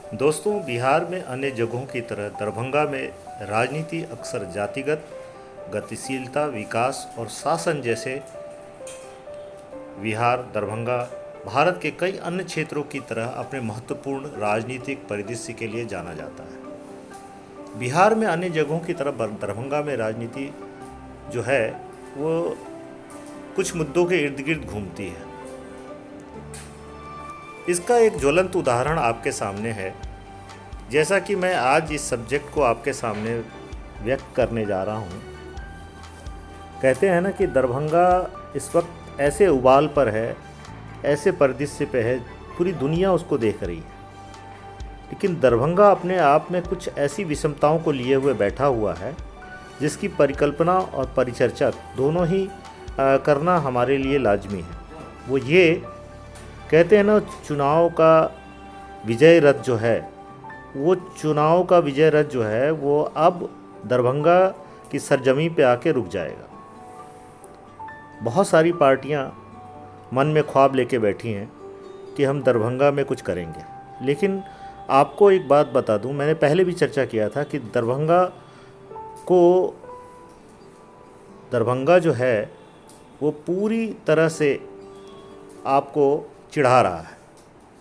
दोस्तों, बिहार में अन्य जगहों की तरह दरभंगा में राजनीति अक्सर जातिगत गतिशीलता, विकास और शासन जैसे बिहार दरभंगा भारत के कई अन्य क्षेत्रों की तरह अपने महत्वपूर्ण राजनीतिक परिदृश्य के लिए जाना जाता है। बिहार में अन्य जगहों की तरह दरभंगा में राजनीति जो है वो कुछ मुद्दों के इर्द गिर्द घूमती है। इसका एक ज्वलंत उदाहरण आपके सामने है। जैसा कि मैं आज इस सब्जेक्ट को आपके सामने व्यक्त करने जा रहा हूँ। कहते हैं ना कि दरभंगा इस वक्त ऐसे उबाल पर है, ऐसे परिदृश्य पे है, पूरी दुनिया उसको देख रही है। लेकिन दरभंगा अपने आप में कुछ ऐसी विषमताओं को लिए हुए बैठा हुआ है जिसकी परिकल्पना और परिचर्चा दोनों ही करना हमारे लिए लाजमी है। वो ये कहते हैं ना, चुनाव का विजय रथ जो है वो अब दरभंगा की सरजमी पे आके रुक जाएगा। बहुत सारी पार्टियां मन में ख्वाब लेके बैठी हैं कि हम दरभंगा में कुछ करेंगे। लेकिन आपको एक बात बता दूं, मैंने पहले भी चर्चा किया था कि दरभंगा जो है वो पूरी तरह से आपको चिढ़ा रहा है।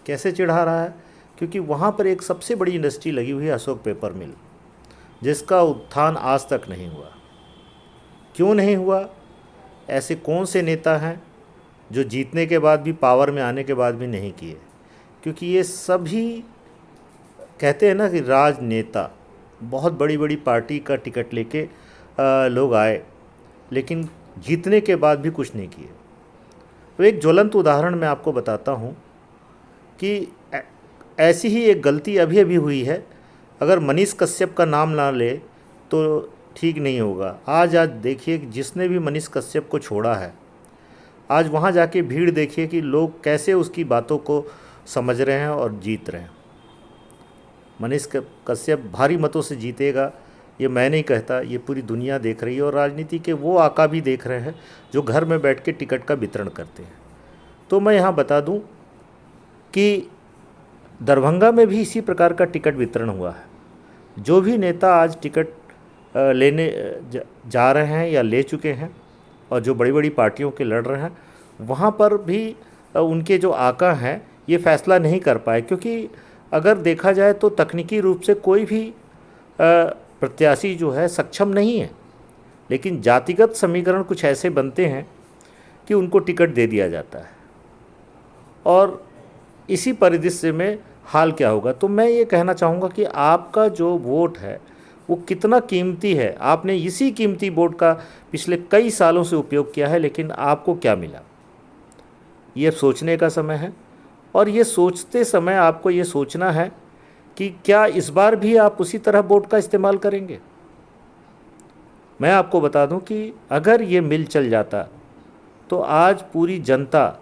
कैसे चिढ़ा रहा है? क्योंकि वहाँ पर एक सबसे बड़ी इंडस्ट्री लगी हुई है, अशोक पेपर मिल, जिसका उत्थान आज तक नहीं हुआ। क्यों नहीं हुआ? ऐसे कौन से नेता हैं जो जीतने के बाद भी, पावर में आने के बाद भी नहीं किए? क्योंकि ये सभी कहते हैं ना कि राजनेता, बहुत बड़ी बड़ी पार्टी का टिकट लेके लोग आए, लेकिन जीतने के बाद भी कुछ नहीं किए। तो एक ज्वलंत उदाहरण मैं आपको बताता हूँ कि ऐसी ही एक गलती अभी अभी हुई है। अगर मनीष कश्यप का नाम ना ले तो ठीक नहीं होगा। आज देखिए कि जिसने भी मनीष कश्यप को छोड़ा है, आज वहाँ जाके भीड़ देखिए कि लोग कैसे उसकी बातों को समझ रहे हैं और जीत रहे हैं। मनीष कश्यप भारी मतों से जीतेगा, ये मैं नहीं कहता, ये पूरी दुनिया देख रही है। और राजनीति के वो आका भी देख रहे हैं जो घर में बैठ के टिकट का वितरण करते हैं। तो मैं यहाँ बता दूँ कि दरभंगा में भी इसी प्रकार का टिकट वितरण हुआ है। जो भी नेता आज टिकट लेने जा रहे हैं या ले चुके हैं और जो बड़ी बड़ी पार्टियों के लड़ रहे हैं, वहाँ पर भी उनके जो आका हैं ये फैसला नहीं कर पाए। क्योंकि अगर देखा जाए तो तकनीकी रूप से कोई भी प्रत्याशी जो है सक्षम नहीं है, लेकिन जातिगत समीकरण कुछ ऐसे बनते हैं कि उनको टिकट दे दिया जाता है। और इसी परिदृश्य में हाल क्या होगा? तो मैं ये कहना चाहूँगा कि आपका जो वोट है वो कितना कीमती है। आपने इसी कीमती वोट का पिछले कई सालों से उपयोग किया है, लेकिन आपको क्या मिला? ये सोचने का समय है। और ये सोचते समय आपको ये सोचना है कि क्या इस बार भी आप उसी तरह वोट का इस्तेमाल करेंगे। मैं आपको बता दूं कि अगर ये मिल चल जाता तो आज पूरी जनता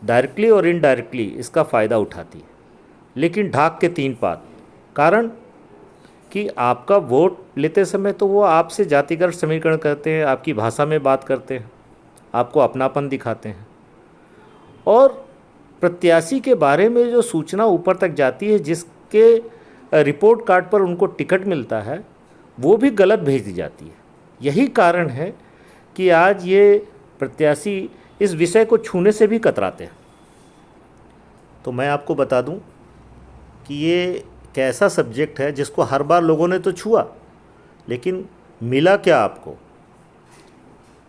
डायरेक्टली और इनडायरेक्टली इसका फ़ायदा उठाती है। लेकिन ढाक के तीन पात, कारण कि आपका वोट लेते समय तो वो आपसे जातिगत समीकरण करते हैं, आपकी भाषा में बात करते हैं, आपको अपनापन दिखाते हैं। और प्रत्याशी के बारे में जो सूचना ऊपर तक जाती है, जिसके रिपोर्ट कार्ड पर उनको टिकट मिलता है, वो भी गलत भेज दी जाती है। यही कारण है कि आज ये प्रत्याशी इस विषय को छूने से भी कतराते हैं। तो मैं आपको बता दूं कि ये कैसा सब्जेक्ट है जिसको हर बार लोगों ने तो छुआ, लेकिन मिला क्या आपको?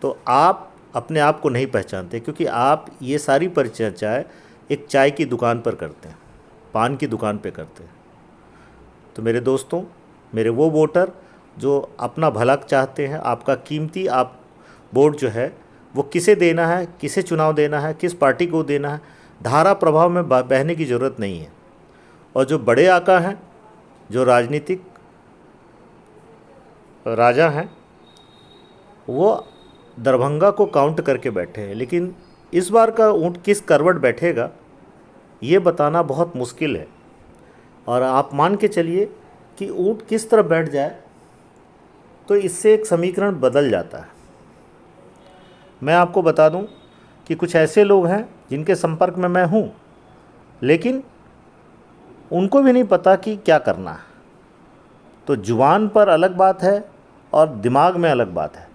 तो आप अपने आप को नहीं पहचानते, क्योंकि आप ये सारी परिचर्चाएं एक चाय की दुकान पर करते हैं, पान की दुकान पे करते हैं। तो मेरे दोस्तों, मेरे वो वोटर जो अपना भला चाहते हैं, आपका कीमती आप वोट जो है वो किसे देना है, किसे चुनाव देना है, किस पार्टी को देना है, धारा प्रभाव में बहने की ज़रूरत नहीं है। और जो बड़े आका हैं, जो राजनीतिक राजा हैं, वो दरभंगा को काउंट करके बैठे हैं। लेकिन इस बार का ऊँट किस करवट बैठेगा ये बताना बहुत मुश्किल है। और आप मान के चलिए कि ऊँट किस तरह बैठ जाए तो इससे एक समीकरण बदल जाता है। मैं आपको बता दूं कि कुछ ऐसे लोग हैं जिनके संपर्क में मैं हूं, लेकिन उनको भी नहीं पता कि क्या करना है। तो जुबान पर अलग बात है और दिमाग में अलग बात है।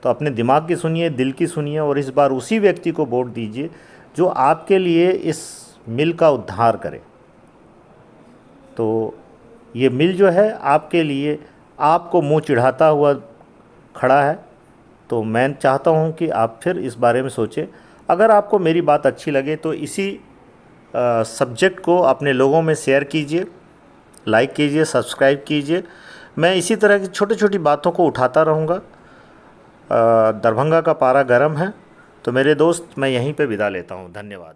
तो अपने दिमाग की सुनिए, दिल की सुनिए और इस बार उसी व्यक्ति को वोट दीजिए जो आपके लिए इस मिल का उद्धार करे। तो ये मिल जो है आपके लिए आपको मुंह चिढ़ाता हुआ खड़ा है। तो मैं चाहता हूँ कि आप फिर इस बारे में सोचें। अगर आपको मेरी बात अच्छी लगे तो इसी सब्जेक्ट को अपने लोगों में शेयर कीजिए, लाइक कीजिए, सब्सक्राइब कीजिए। मैं इसी तरह की छोटी छोटी बातों को उठाता रहूँगा। दरभंगा का पारा गर्म है। तो मेरे दोस्त, मैं यहीं पे विदा लेता हूँ। धन्यवाद।